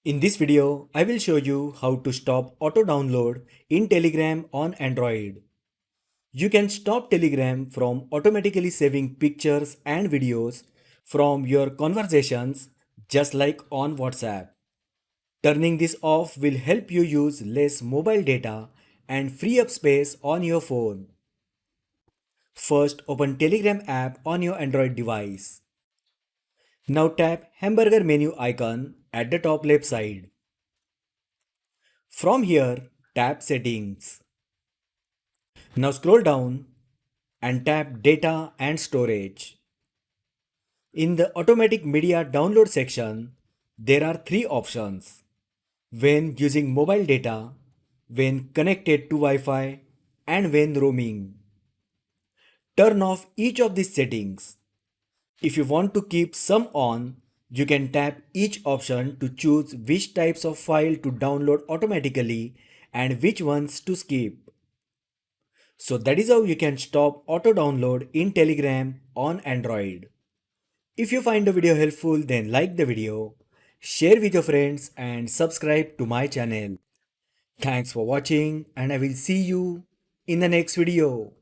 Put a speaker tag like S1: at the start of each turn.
S1: In this video, I will show you how to stop auto download in Telegram on Android. You can stop Telegram from automatically saving pictures and videos from your conversations just like on WhatsApp. Turning this off will help you use less mobile data and free up space on your phone. First, open Telegram app on your Android device. Now tap hamburger menu icon at the top left side. From here, tap Settings. Now scroll down and tap Data and Storage. In the Automatic Media Download section, there are three options: when using mobile data, when connected to Wi-Fi, and when roaming. Turn off each of these settings. If you want to keep some on, you can tap each option to choose which types of file to download automatically and which ones to skip. So that is how you can stop auto download in Telegram on Android. If you find the video helpful, then like the video, share with your friends and subscribe to my channel. Thanks for watching and I will see you in the next video.